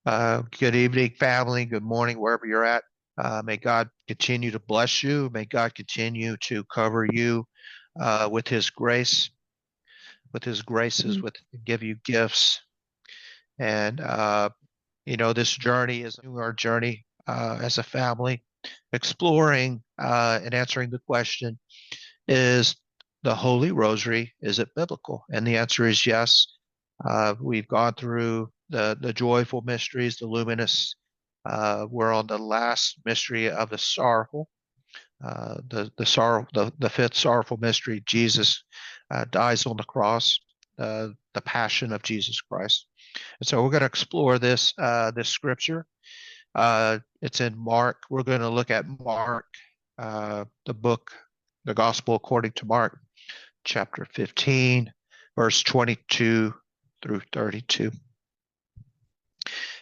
Good evening, family. Good morning, wherever you're at. May God continue to bless you. May God continue to cover you with His grace, with His graces, with give you gifts. And this journey is our journey as a family, exploring and answering the question: is the Holy Rosary, is it biblical? And the answer is yes. We've gone through the joyful mysteries, the luminous. We're on the last mystery of the sorrowful, the fifth sorrowful mystery. Jesus dies on the cross, the passion of Jesus Christ. And so we're going to explore this scripture. It's in Mark. We're going to look at Mark, the Gospel according to Mark, chapter 15, verse 22 through 32.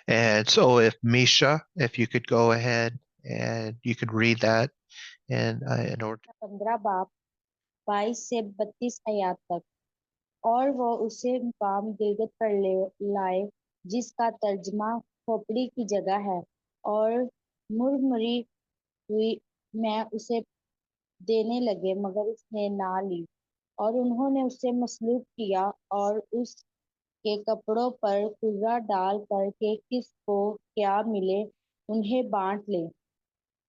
And so if Misha, if you could go ahead and you could read that in order. 15 बाब 22 से 32 आयत तक। और वो उसे मुकाम गिलगत पर लाए जिसका तर्जमा खोपड़ी की जगह है, और मुरमुरी हुई मैं उसे देने लगे, मगर उसने ना ली। और उन्होंने उसे मसलूब किया और उसके कपड़ों पर कुर्रा डाल कर के किसको क्या मिले उन्हें बांट ले।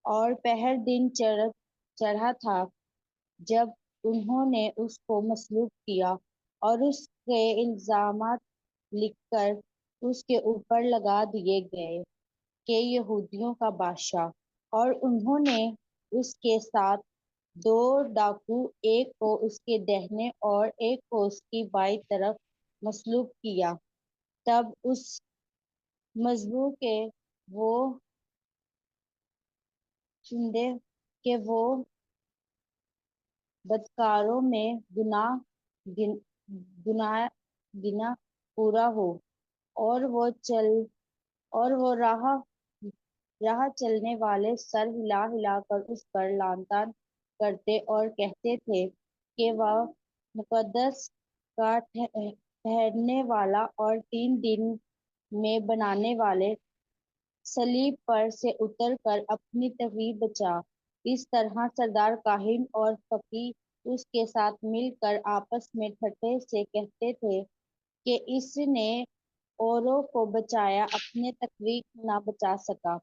और पहर दिन चढ़ा था जब उन्होंने उसको मसलूब किया, और उसके इल्जामात लिखकर उसके ऊपर लगा दिए गए कि यहूदियों का बादशाह। और उन्होंने उसके साथ 2 डाकू, एक को उसके दाहिने और एक को उसकी बाईं तरफ मसलूब किया। तब उस मजलूम के वो चुंदे कि वो बदकारों में गुनाह गिना पूरा हो। और वो राह चलने वाले सर हिला हिला कर उस पर लानतान करते और कहते थे कि वह मुकद्दस का ठहरने वाला और 3 दिन में बनाने वाले सलीब पर से उतर कर अपनी तकलीफ बचा। इस तरह सरदार काहिन और फकीह उसके साथ मिलकर आपस में ठट्ठे से कहते थे कि इसने औरों को बचाया, अपने तकलीफ ना बचा सका।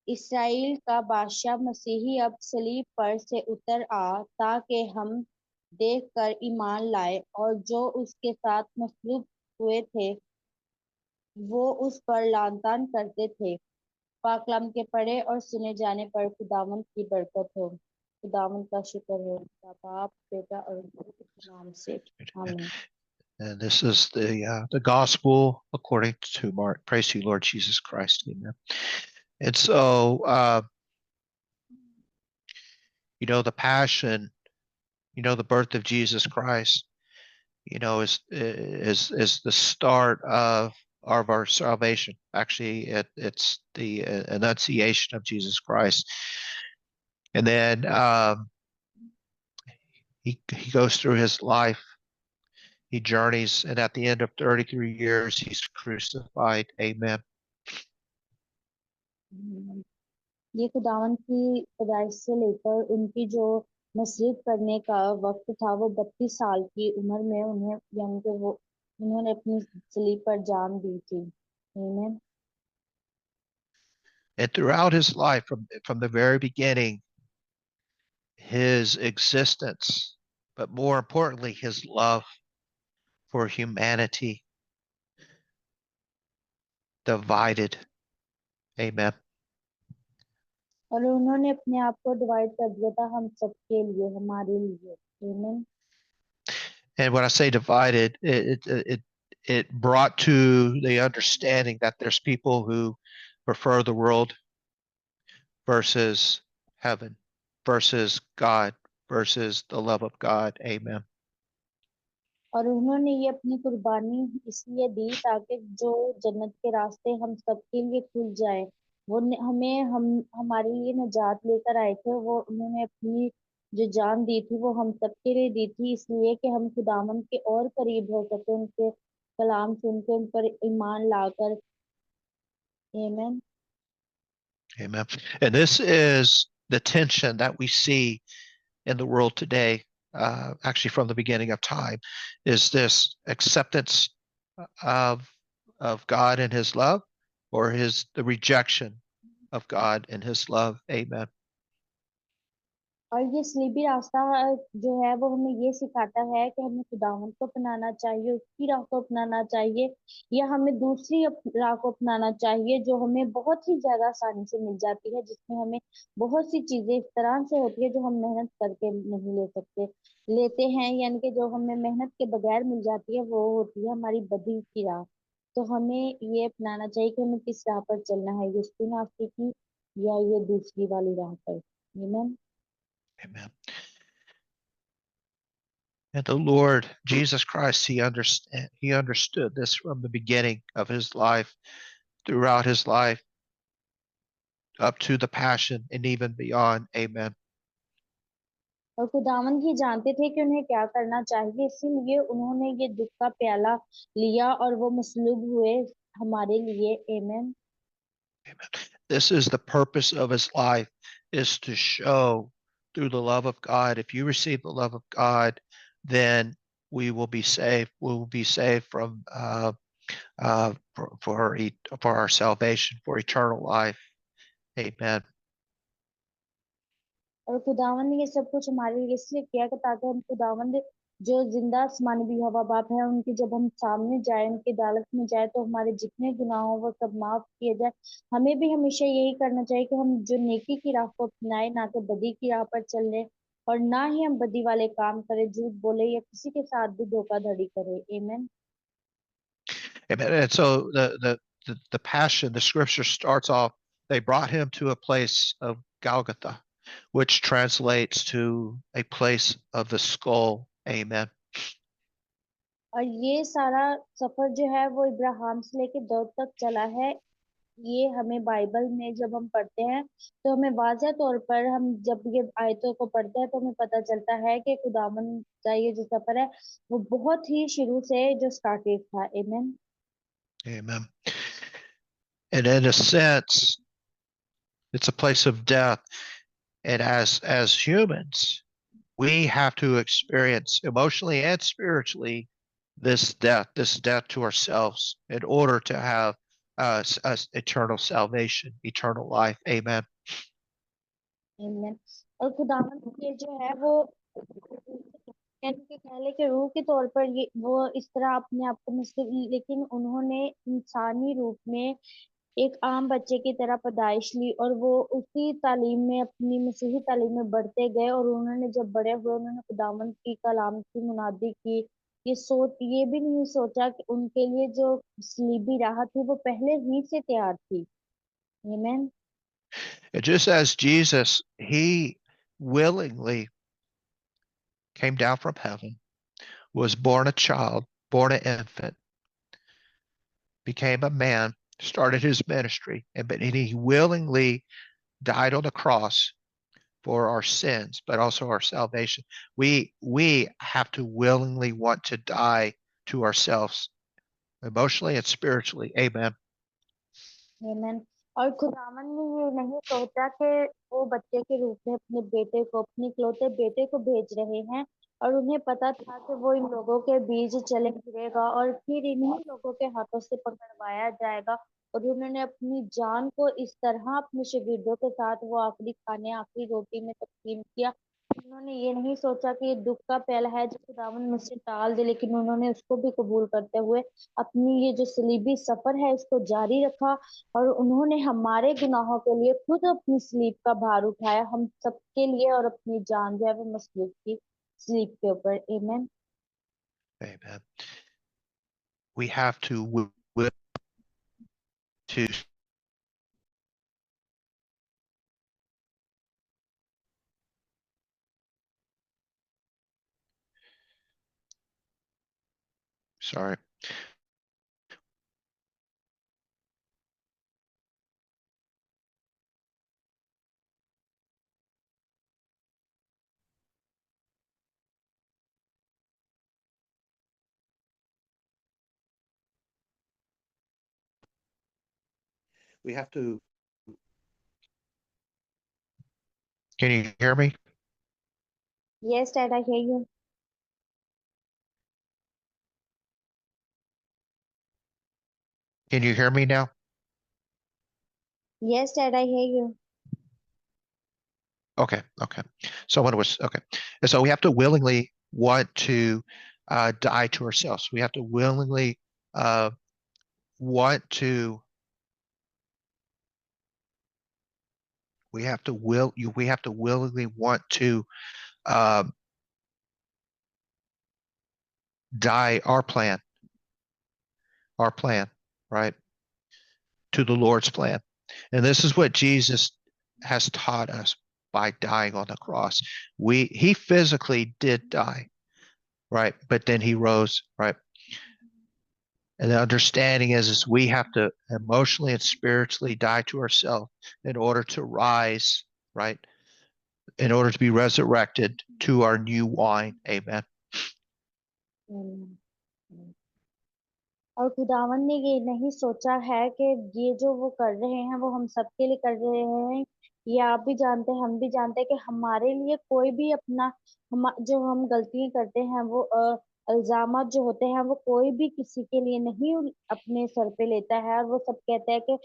इसराइल का बादशाह मसीही अब सलीब पर से उतर आ ताकि हम देखकर ईमान लाए, और जो उसके साथ मसलूब हुए थे वो उस पर लानतान करते थे। पाकलाम के पढ़े और सुने जाने पर खुदावंद की बरकत हो। खुदावंद का शुक्र हो, बाप, बेटा और रूह के नाम से, आमीन। And this is the Gospel according to Mark. Praise you, Lord Jesus Christ. Amen. And so, the passion, the birth of Jesus Christ, is the start of our salvation. Actually, it's the annunciation of Jesus Christ. And then he goes through his life. He journeys, and at the end of 33 years, he's crucified. Amen. ये खुदावन की पैदाइश से लेकर उनकी जो मसलीब करने का वक्त था, वो 32 साल की उम्र में उन्होंने अपनी सलीब पर जान दी थी। आमीन। And throughout his life, from the very beginning, his existence, but more importantly, his love for humanity, divided. Amen. और उन्होंने अपने आप को डिवाइड कर दिया था हम सबके लिए, हमारे लिए। आमीन। And when I say divided, it brought to the understanding that there's people who prefer the world versus heaven, versus God, versus the love of God. Amen. और उन्होंने ये अपनी कुर्बानी इसलिए दी ताकि जो जन्नत के रास्ते हम सबके लिए खुल जाए। वो हमारे लिए निजात लेकर आए थे, वो उन्होंने अपनी जो जान दी थी वो हम सबके लिए दी थी, इसलिए कि हम खुदावंद के और करीब हो सके, उनके कलाम सुन के उन पर ईमान लाकर Amen. Amen. And this is the tension that we see in the world today, actually from the beginning of time, is this acceptance of of God and His love, or the rejection of God and His love. Amen. और ये स्लीबी रास्ता जो है वो हमें ये सिखाता है कि हमें खुदावंत को अपनाना चाहिए, उसकी राह को अपनाना चाहिए, या हमें दूसरी राह को अपनाना चाहिए जो हमें बहुत ही ज्यादा आसानी से मिल जाती है, जिसमें हमें बहुत सी चीजें इस तरह से होती है जो हम मेहनत करके नहीं ले सकते, लेते हैं, यानी कि जो हमें मेहनत के बगैर मिल जाती है वो होती है हमारी बदी की राह। तो हमें ये अपनाना चाहिए कि हमें किस राह पर चलना है, यीशु नासरी की या ये दूसरी वाली राह पर। आमीन। Amen. And the Lord Jesus Christ, he understood this from the beginning of his life, throughout his life, up to the passion and even beyond. Amen. और खुदावंद ये जानते थे कि उन्हें क्या करना चाहिए, इसीलिए उन्होंने ये दुख का प्याला लिया और वो मसलूब हुए हमारे लिए। आमीन। This is the purpose of his life, is to show through the love of God. If you receive the love of God, then we will be saved. We will be saved from for our salvation, for eternal life. Amen. और खुदावंद ने ये सब कुछ हमारे लिए इसलिए किया कि ताकि हम खुदावंद जो जिंदा आसमानी भी हवा बाप है उनके जब हम सामने जाए, उनकी अदालत में जाए, तो हमारे जितने गुनाह हो वो सब माफ किए जाए। हमें भी हमेशा यही करना चाहिए कि हम जो नेकी की राह को अपनाए, ना कि बदी की राह पर चले, और ना ही हम बदी वाले काम करें, झूठ बोले या किसी के साथ भी धोखाधड़ी करें। आमीन। Amen. And so the passion, the scripture starts off, they brought him to a place of Golgotha, which translates to a place of the skull. Amen. और ये सारा सफर जो है वो इब्राहिम से लेके दाऊद तक चला है। ये हमें बाइबल में जब हम पढ़ते हैं तो हमें वाज़ह तौर पर, हम जब ये आयतों को पढ़ते हैं तो हमें पता चलता है कि खुदावन का ये जो सफर है वो बहुत ही शुरू से जो स्टार्टेड था। आमीन। Amen. And in a sense, it's a place of death. And as humans, we have to experience emotionally and spiritually this death to ourselves in order to have eternal salvation, eternal life. Amen. आमीन। और खुदावन ये जो है वो यानी कि कह ले कि रूह के तौर पर ये वो इस तरह अपने आप को मुस्लिम, लेकिन उन्होंने इंसानी रूप में एक आम बच्चे की तरह पैदाइश ली, और वो उसी तालीम में, अपनी मसीही तालीम में बढ़ते गए, और उन्होंने जब बड़े हुए उन्होंने खुदावंद की कलाम की मुनादी की। ये भी नहीं सोचा कि उनके लिए जो सलीबी राह थी वो पहले ही से तैयार थी। आमीन। And just as Jesus, he willingly came down from heaven, was born a child, born an infant, became a man, started his ministry, and he willingly died on the cross for our sins, but also our salvation. We have to willingly want to die to ourselves, emotionally and spiritually. Amen. आमीन। और खुदावन ने ये नहीं सोचा कि वो बच्चे के रूप में अपने बेटे को, अपने इकलौते बेटे को भेज रहे हैं, और उन्हें पता था कि वो इन लोगों के बीच चले फिरेगा और फिर इन्हीं लोगों के हाथों से पकड़वाया जाएगा। और उन्होंने अपनी जान को इस तरह अपने शागिर्दों के साथ वो आखिरी खाने, आखिरी रोटी में तकसीम किया। उन्होंने ये नहीं सोचा कि ये दुख का प्याला है जो खुदावन मुझसे टाल दे, लेकिन उन्होंने उसको भी कबूल करते हुए अपनी ये जो सलीबी सफर है इसको जारी रखा, और उन्होंने हमारे गुनाहों के लिए खुद अपनी स्लीप का भार उठाया, हम सबके लिए, और अपनी जान जो है वो मसलूब की स्लीप के ऊपर। आमीन। Amen. We have to will to sorry. we have to. Can you hear me? Yes, Dad, I hear you. Can you hear me now? Yes, Dad, I hear you. Okay, okay. So when it was okay, and so we have to willingly want to die to ourselves. We have to willingly uh, want to. We have to willingly want to um, die our plan, right, to the Lord's plan. And this is what Jesus has taught us by dying on the cross. He physically did die, right? But then he rose, right? And the understanding is we have to emotionally and spiritually die to ourselves in order to rise, right? In order to be resurrected to our new wine. Amen. Amen. और खुदावन ने ये नहीं सोचा है कि ये जो वो कर रहे हैं वो हम सबके लिए कर रहे हैं। ये आप भी जानते हैं, हम भी जानते हैं कि हमारे लिए कोई भी अपना जो हम गलतियां करते हैं वो इल्जामात जो होते हैं वो कोई भी किसी के लिए नहीं अपने सर पे लेता है, और वो सब कहता है कि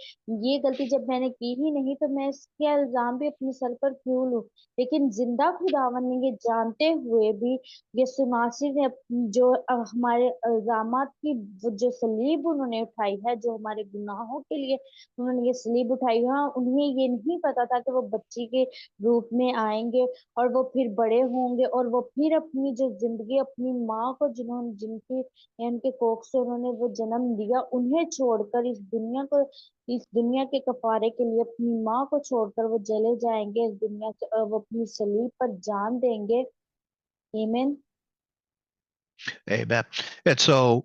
ये गलती जब मैंने की ही नहीं तो मैं इसके इल्जाम भी अपने सर पर क्यों लूं। लेकिन जिंदा खुदावन ने ये जानते हुए भी यीशु मसीह ने जो हमारे इल्जामात की वो जो सलीब उन्होंने उठाई है, जो हमारे गुनाहों के लिए उन्होंने ये सलीब उठाई है, उन्हें ये नहीं पता था कि वो बच्ची के रूप में आएंगे और वो फिर बड़े होंगे और वो फिर अपनी जो जिंदगी अपनी माँ को जिन्होंने जिनकी उनके कोख से उन्होंने वो जन्म दिया उन्हें छोड़कर इस दुनिया के कफारे के लिए अपनी माँ को छोड़कर वो चले जाएंगे इस दुनिया से, और वो अपनी सलीब पर जान देंगे। आमीन। Amen. And so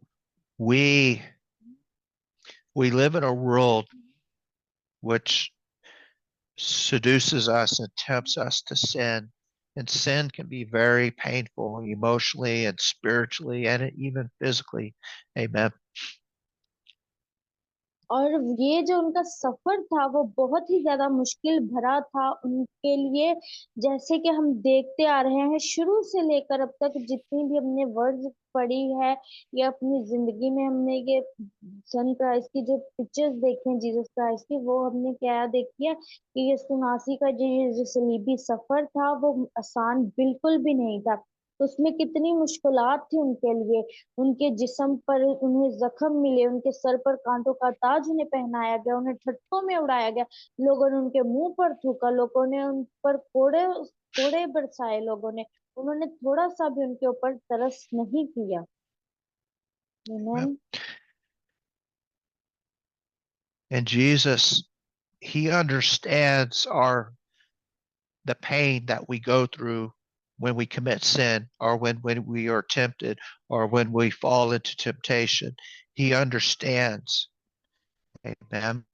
we we live in a world which seduces us and tempts us to sin. And sin can be very painful emotionally and spiritually and even physically. Amen. और ये जो उनका सफर था वो बहुत ही ज्यादा मुश्किल भरा था उनके लिए। जैसे कि हम देखते आ रहे हैं शुरू से लेकर अब तक जितनी भी हमने वर्ड्स पढ़ी है या अपनी जिंदगी में हमने ये सन क्राइस्ट की जो पिक्चर्स देखी हैं जीसस क्राइस्ट की, वो हमने क्या देखी है कि यीशु मसीह का जो सलीबी सफर था वो आसान बिल्कुल भी नहीं था। उसमें कितनी मुश्किलात थी उनके लिए। उनके जिस्म पर उन्हें जख्म मिले, उनके सर पर कांटों का ताज उन्हें पहनाया गया, उन्हें ठट्ठों में उड़ाया गया, लोगों ने उनके मुंह पर थूका, लोगों ने उन पर कोड़े कोड़े बरसाए, लोगों ने उन्होंने थोड़ा सा भी उनके ऊपर तरस नहीं किया। Amen. आमीन। And Jesus, he understands the pain that we go through when we commit sin or when we are tempted or when we fall into temptation. He understands. Amen.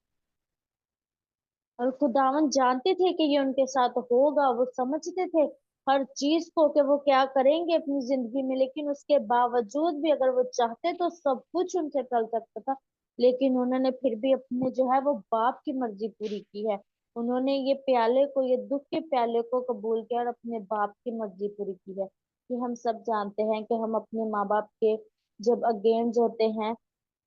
और खुदावन जानते थे कि ये उनके साथ होगा, वो समझते थे हर चीज को कि वो क्या करेंगे अपनी जिंदगी में, लेकिन उसके बावजूद भी अगर वो चाहते तो सब कुछ उनसे टल सकता था। लेकिन उन्होंने फिर भी अपने जो है वो बाप की मर्जी पूरी की है। उन्होंने ये प्याले को, ये दुख के प्याले को कबूल किया और अपने बाप की मर्जी पूरी की है। कि हम सब जानते हैं कि हम अपने माँ बाप के जब अगेंस्ट होते हैं,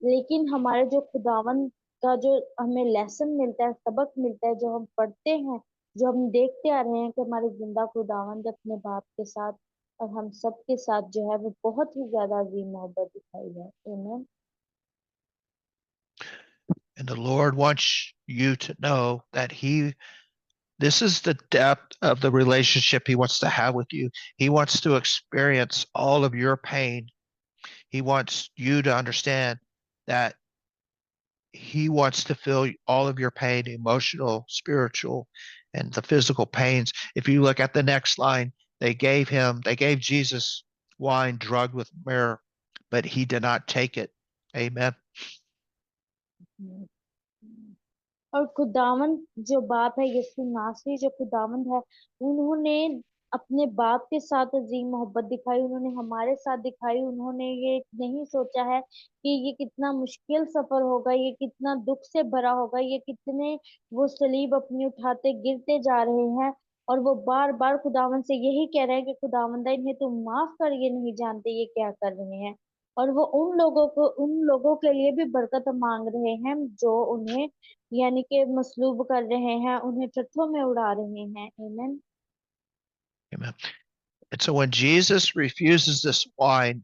लेकिन हमारे जो खुदावन का जो हमें लेसन मिलता है, सबक मिलता है, जो हम पढ़ते हैं, जो हम देखते आ रहे हैं कि हमारे जिंदा खुदावंद अपने बाप के साथ और हम सब के साथ जो है वो बहुत ही ज्यादा अजीम मोहब्बत दिखाई है। आमीन। And the Lord wants you to know that this is the depth of the relationship he wants to have with you. He wants to experience all of your pain. He wants you to understand that he wants to feel all of your pain, emotional, spiritual, and the physical pains. If you look at the next line, they gave Jesus wine drugged with myrrh, but he did not take it. Amen. और खुदावन जो बाप है, यीशु नासरी जो खुदावंद है, उन्होंने अपने बाप के साथ अजीम मोहब्बत दिखाई, उन्होंने हमारे साथ दिखाई। उन्होंने ये नहीं सोचा है कि ये कितना मुश्किल सफर होगा, ये कितना दुख से भरा होगा, ये कितने वो सलीब अपनी उठाते गिरते जा रहे हैं। और वो बार बार खुदावन से यही कह रहे हैं कि खुदावंदा इन्हें तुम माफ कर, ये नहीं जानते ये क्या कर रहे हैं। और वो उन लोगों के लिए भी बरकत मांग रहे हैं जो उन्हें यानी कि मसलूब कर रहे हैं, उन्हें ट्रकों में उड़ा रहे हैं। आमीन। Amen. And so when Jesus refuses this wine,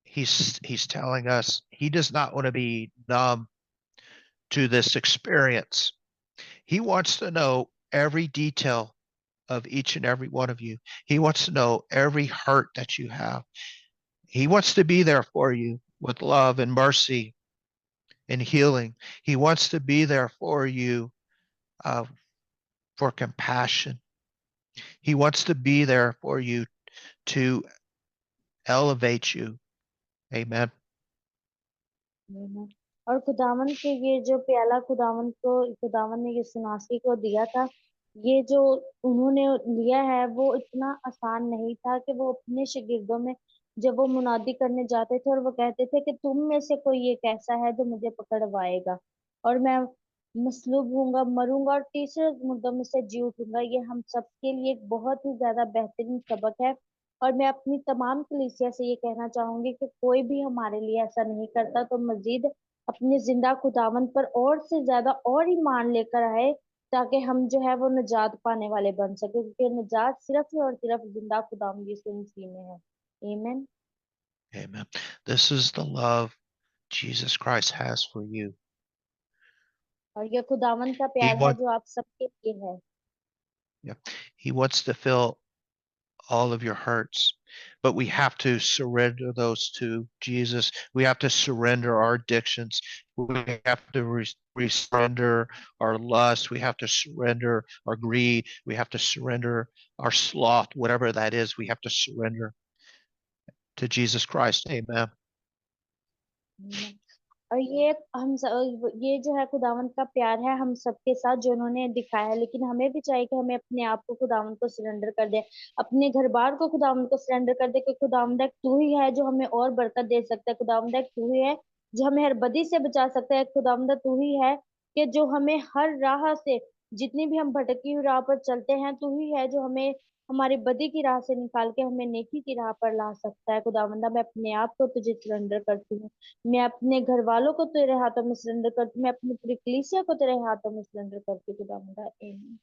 he's telling us he does not want to be numb to this experience. He wants to know every detail of each and every one of you. He wants to know every hurt that you have. He wants to be there for you with love and mercy and healing. He wants to be there for you uh, for compassion. He wants to be there for you to elevate you. Amen. आमीन। और खुदावन के ये जो प्याला खुदावन ने यीशु मसीह को दिया था, ये जो उन्होंने लिया है वो इतना आसान नहीं था कि वो अपने शागिर्दों में जब वो मुनादी करने जाते थे और वो कहते थे कि तुम में से कोई एक ऐसा है जो मुझे पकड़वाएगा और मैं मसलूब होऊंगा, मरूंगा और तीसरे मुर्दों में से जी उठूंगा। ये हम सबके लिए एक बहुत ही ज्यादा बेहतरीन सबक है। और मैं अपनी तमाम कलीसिया से ये कहना चाहूंगी कि कोई भी हमारे लिए ऐसा नहीं करता तो मजीद अपने जिंदा खुदावंद पर और से ज्यादा और ईमान लेकर आए, ताकि हम जो है वो निजात पाने वाले बन सके, क्योंकि निजात सिर्फ और सिर्फ जिंदा खुदावंद यीशु मसीह में है। आमीन। Amen. This is the love Jesus Christ has for you. और ये खुदावंद का He प्यार है wants, जो आप सबके लिए है। yeah, he wants to fill all of your hurts, but we have to surrender those to Jesus. We have to surrender our addictions. We have to surrender our lust. We have to surrender our greed. We have to surrender our sloth, whatever that is. We have to surrender to Jesus Christ. Amen. आमीन। और ये जो है खुदावंद का प्यार है हम सबके साथ जो उन्होंने दिखाया है, लेकिन हमें भी चाहिए कि हमें अपने आप को खुदावंद को सरेंडर कर दे, अपने घर बार को खुदावंद को सरेंडर कर दे कि खुदावंद एक तू ही है जो हमें और बरकत दे सकता है, खुदावंद एक तू ही है जो हमें हर बदी से बचा सकता है, खुदावंद तू ही है कि जो हमें हर राह से, जितनी भी हम भटकी हुई राह पर चलते हैं, तू ही है जो हमें हमारी बदी की राह से निकाल के हमें नेकी की राह पर ला सकता है। खुदावंदा मैं अपने आप को तुझे सरेंडर करती हूँ, मैं अपने घर वालों को तेरे हाथों में सरेंडर करती हूँ, मैं अपनी पूरी कलीसिया को तेरे हाथों में सरेंडर करती हूँ खुदावंदा। आमीन।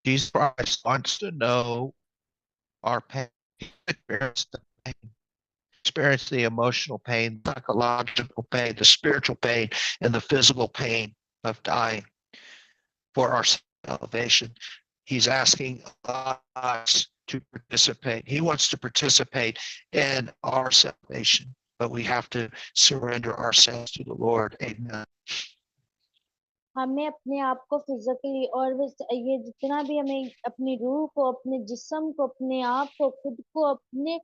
Jesus Christ wants to know our pain, experience the pain, experience the emotional pain, psychological pain, the spiritual pain, and the physical pain of dying for our salvation. He's asking us to participate. He wants to participate in our salvation, but we have to surrender ourselves to the Lord. Amen. हमें अपने आप को physically और ये जितना भी हमें अपनी रूह को, अपने जिस्म को, अपने आप को, खुद को, अपने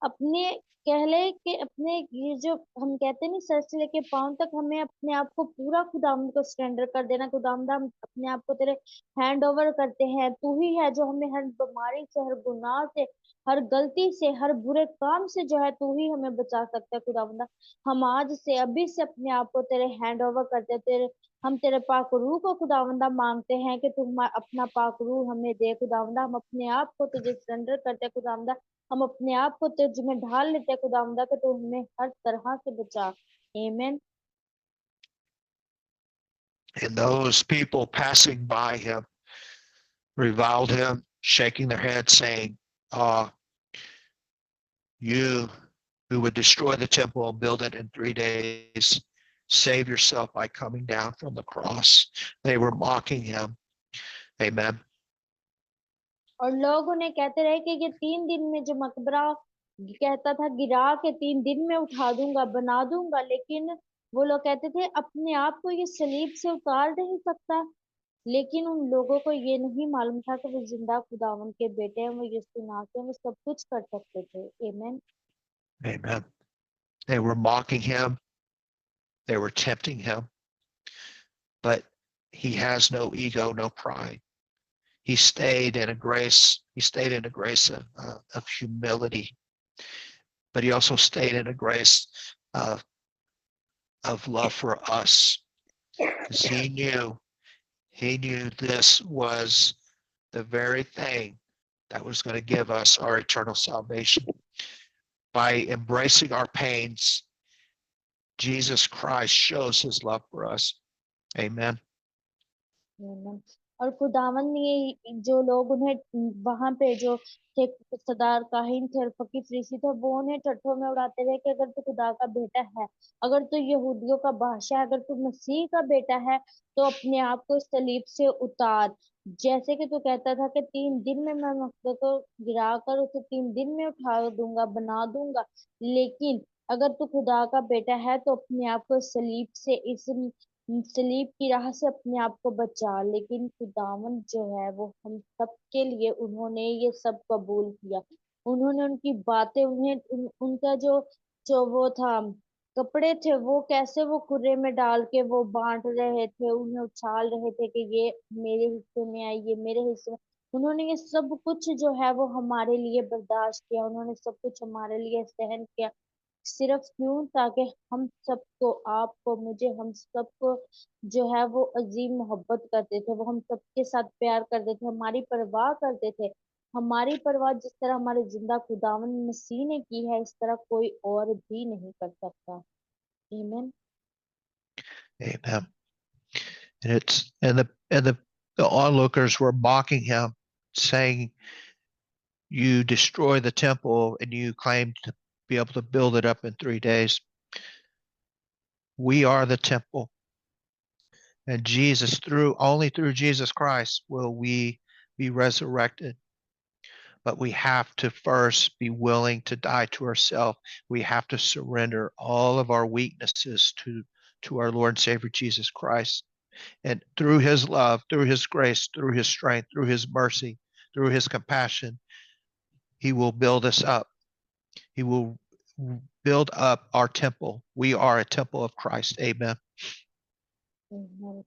अपने कह ले कि अपने ये जो हम कहते हैं ना सर से लेके पाँव तक, हमें अपने आप को पूरा खुदावंद को सरेंडर कर देना। खुदावंद हम अपने आप को तेरे हैंड ओवर करते हैं, तू ही है जो हमें हर बीमारी से, हर गुनाह से, हर गलती से, हर बुरे काम से जो है तू ही हमें बचा सकता है खुदावंदा। हम आज से अभी से अपने आप को तेरे हैंड ओवर करते हैं, तेरे हम तेरे पाक रूह को खुदावंदा मांगते हैं कि तुम अपना पाक रूह हमें दे खुदावंदा। हम अपने आप को तुझे सरेंडर करते हैं खुदावंदा, हम अपने आप को तुझ में ढाल लेते हैं खुदावंदा कि तू हमें हर तरह से बचा। आमीन। And those people passing by him reviled him, shaking their heads, saying, you who would destroy the temple and build it in 3 days, save yourself by coming down from the cross. They were mocking him. Amen. और लोग उन्हें कहते रहे कि ये 3 दिन में जो मकबरा कहता था गिरा के 3 दिन में उठा दूंगा, बना दूंगा, लेकिन वो लोग कहते थे अपने आप को ये सलीब से उतार नहीं सकता। लेकिन उन लोगों को ये नहीं मालूम था कि वो जिंदा खुदावन के बेटे हैं, वो यीशु नासरी हैं, वो सब कुछ कर सकते थे। आमीन। Amen. They were mocking him. They were tempting him. But he has no ego, no pride. He stayed in a grace. He stayed in a grace of humility, but he also stayed in a grace of love for us, because he knew this was the very thing that was going to give us our eternal salvation. By embracing our pains, Jesus Christ shows his love for us. Amen. Amen. और खुदावन ने जो लोग उन्हें वहां पे जो थे, सदार काहिन थे और फकीर फरीसी थे, वो उन्हें टट्ठों में उड़ाते रहे कि अगर तू खुदा का बेटा है, अगर तू यहूदियों का बादशाह है, अगर तू मसीह का बेटा है, तो अपने आप को इस सलीब से उतार। जैसे कि तू कहता था कि 3 दिन में मैं मकसद को गिरा कर उसे 3 दिन में उठा दूंगा, बना दूंगा। लेकिन अगर तू खुदा का बेटा है तो अपने आप को इस सलीब से, इस सलीब की राह से अपने आप को बचा। लेकिन खुदावन जो है वो हम सब के लिए उन्होंने ये सब कबूल किया। उन्होंने उनकी बातें, उनका जो जो वो था, कपड़े थे, वो कैसे वो कुर्रे में डाल के वो बांट रहे थे, उन्हें उछाल रहे थे कि ये मेरे हिस्से में आई, ये मेरे हिस्से में। उन्होंने ये सब कुछ जो है वो हमारे लिए बर्दाश्त किया, उन्होंने सब कुछ हमारे लिए सहन किया। सिर्फ क्यों? ताकि हम सबको, आपको, मुझे, हम सबको जो है वो अजीम मोहब्बत करते थे, वो हम सबके साथ प्यार करते थे, हमारी परवाह करते थे। हमारी परवाह जिस तरह हमारे जिंदा खुदावन मसीह ने की है, इस तरह कोई और भी नहीं कर सकता। आमीन। Amen. And the onlookers were mocking him, saying, "You destroy the temple and you claim to be able to build it up in 3 days. We are the temple, and only through Jesus Christ will we be resurrected. But we have to first be willing to die to ourselves. We have to surrender all of our weaknesses to our Lord and Savior Jesus Christ. And through his love, through his grace, through his strength, through his mercy, through his compassion, he will build us up. He will build up our temple. We are a temple of Christ." Amen. आमीन।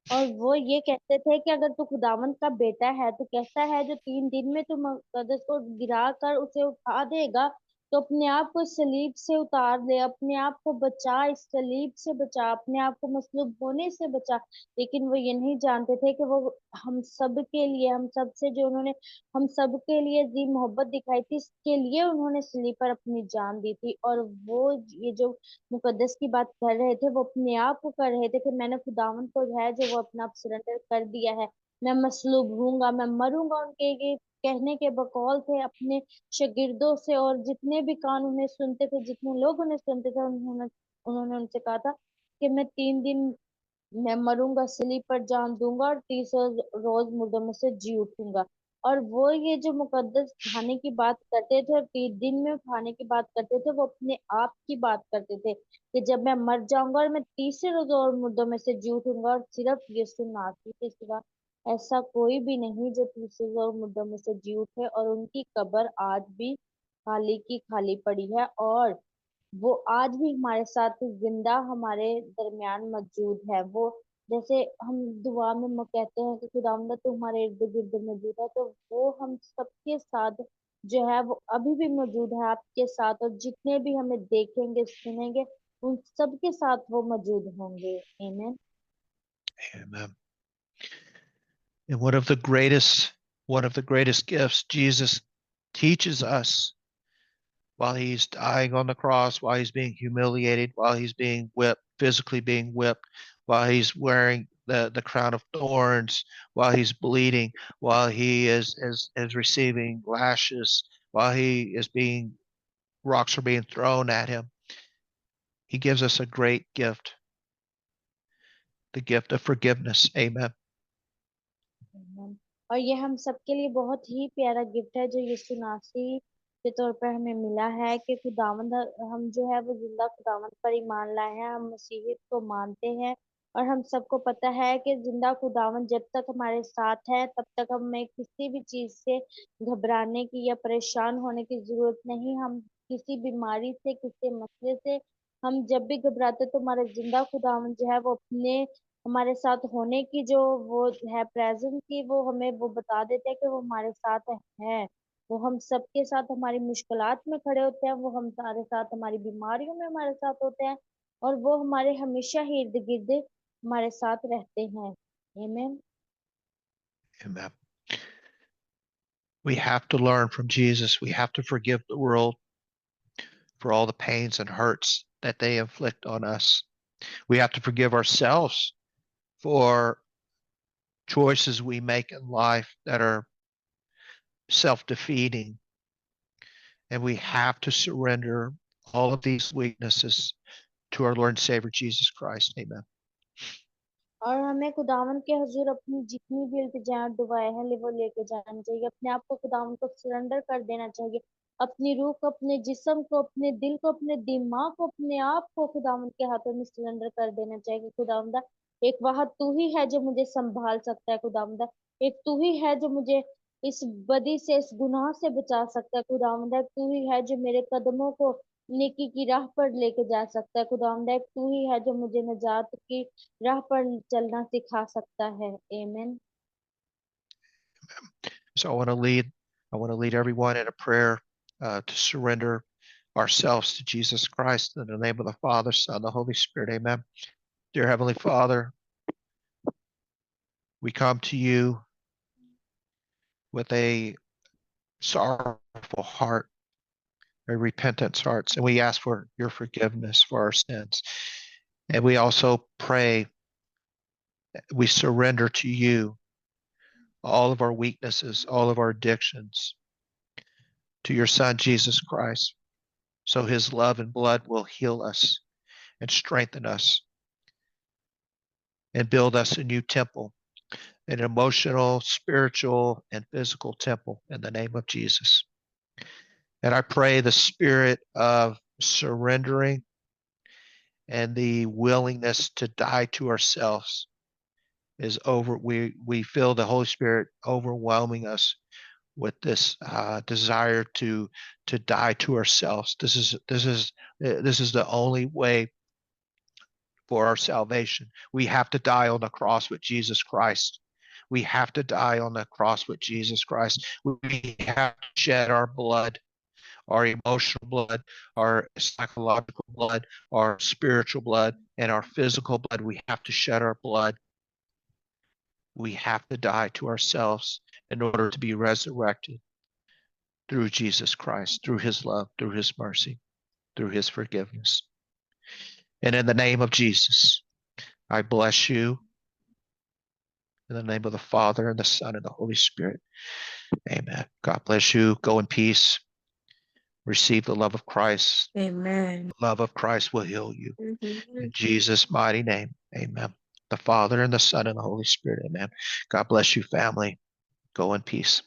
और वो ये कहते थे कि अगर तू खुदावंत का बेटा है तो कैसा है जो 3 दिन में तू मुकद्दस को गिरा कर उसे उठा देगा। तो अपने आप को इस सलीब से उतार ले, अपने आप को बचा, इस सलीब से बचा, अपने आप को मसलूब होने से बचा। लेकिन वो ये नहीं जानते थे कि वो हम सब के लिए, हम सब से जो उन्होंने हम सब के लिए जी मोहब्बत दिखाई थी, इसके लिए उन्होंने सलीब पर अपनी जान दी थी। और वो ये जो मुकद्दस की बात कर रहे थे, वो अपने आप को कर रहे थे कि मैंने खुदावन को जो है जो वो अपना सरेंडर कर दिया है, मैं मसलूब हूंगा, मैं मरूंगा। उनके ये कहने के बकौल थे अपने शागिर्दों से, और जितने भी कान उन्हें सुनते थे, जितने लोग उन्हें सुनते थे, उन्होंने उन्होंने उनसे कहा था कि मैं 3 दिन मैं मरूंगा, सलीब पर जान दूंगा और तीसरे रोज मुर्दों में से जी उठूंगा। और वो ये जो मुकद्दस खाने की बात करते थे और 3 दिन में खाने की बात करते थे, वो अपने आप की बात करते थे कि जब मैं मर जाऊंगा और मैं तीसरे रोज और मुर्दों में से जी उठूंगा। और सिर्फ यीशु नासरी के सिवा ऐसा कोई भी नहीं जो तीसरे रोज और मुर्दों में से जी उठे। और उनकी कब्र आज भी खाली की खाली पड़ी है, और वो आज भी हमारे साथ जिंदा हमारे दरमियान मौजूद है। वो जैसे हम दुआ में कहते हैं कि खुदावंद तू हमारे इर्द गिर्द मौजूद है, तो वो हम सबके साथ जो है वो अभी भी मौजूद है आपके साथ। और जितने भी हमें देखेंगे, सुनेंगे, उन सबके साथ वो मौजूद होंगे। आमीन। Amen. And one of the greatest gifts Jesus teaches us while he's dying on the cross, while he's being humiliated, while he's being whipped, physically being whipped, while he's wearing the crown of thorns, while he's bleeding, while he is receiving lashes, while he is being rocks are being thrown at him. He gives us a great gift, the gift of forgiveness. Amen. आमीन। और ये हम सबके लिए बहुत ही प्यारा gift है जो यीशु नासरी के तौर पर हमें मिला है कि खुदावंद, हम जो है वो जिंदा खुदावंद पर ईमान लाए हैं, हम मसीहियत को मानते हैं। और हम सबको पता है कि जिंदा खुदावंद जब तक हमारे साथ है तब तक हमें किसी भी चीज से घबराने की या परेशान होने की जरूरत नहीं। हम किसी बीमारी से, किसी मसले से हम जब भी घबराते तो हमारे जिंदा खुदावंद जो है वो अपने हमारे साथ होने की जो वो है प्रेजेंस की, वो हमें वो बता देते हैं कि वो हमारे साथ है। वो हम सबके साथ हमारी मुश्किलात में खड़े होते हैं, वो हमारे साथ हमारी बीमारियों में हमारे साथ होते हैं, और वो हमारे हमेशा ही इर्द गिर्द हमारे साथ रहते हैं। आमीन। Amen. We have to learn from Jesus. We have to forgive the world for all the pains and hurts that they inflict on us. We have to forgive ourselves for choices we make in life that are self-defeating. And we have to surrender all of these weaknesses to our Lord and Savior Jesus Christ. Amen. और हमें खुदावन के हजूर अपनी जितनी भी इल्तिजा और दुआएं हैं वो लेके जानी चाहिए। अपने आप को खुदावन को सरेंडर कर देना चाहिए। अपनी रूह को, अपने जिस्म को, अपने दिल को, अपने दिमाग को, अपने आप को खुदावन के हाथों में सरेंडर कर देना चाहिए कि खुदावंदा एक वहां तू ही है जो मुझे संभाल सकता है। खुदावंदा एक तू ही है जो मुझे इस बदी से, इस गुनाह से बचा सकता है। खुदावंदा एक तू ही है जो मेरे कदमों को नेकी की राह पर लेके जा सकता है। खुदावंदा एक तू ही है जो मुझे नजात की राह पर चलना सिखा सकता है। आमीन। So I want to lead everyone in a prayer to surrender ourselves to Jesus Christ in the name of the Father, Son, and the Holy Spirit. Amen. Dear Heavenly Father, we come to you with a sorrowful heart, a repentant hearts, and we ask for your forgiveness for our sins. And we also pray, we surrender to you all of our weaknesses, all of our addictions, to your Son, Jesus Christ, so his love and blood will heal us and strengthen us and build us a new temple, an emotional, spiritual, and physical temple in the name of Jesus. And I pray the spirit of surrendering and the willingness to die to ourselves is over. We feel the Holy Spirit overwhelming us with this desire to die to ourselves. This is the only way for our salvation. We have to die on the cross with Jesus Christ. We have to die on the cross with Jesus Christ. We have to shed our blood, our emotional blood, our psychological blood, our spiritual blood, and our physical blood. We have to shed our blood. We have to die to ourselves in order to be resurrected through Jesus Christ, through his love, through his mercy, through his forgiveness. And in the name of Jesus, I bless you in the name of the Father and the Son and the Holy Spirit. Amen. God bless you. Go in peace. Receive the love of Christ. Amen. The love of Christ will heal you. Mhm. In Jesus' mighty name. Amen. The Father and the Son and the Holy Spirit. Amen. God bless you, family. Go in peace.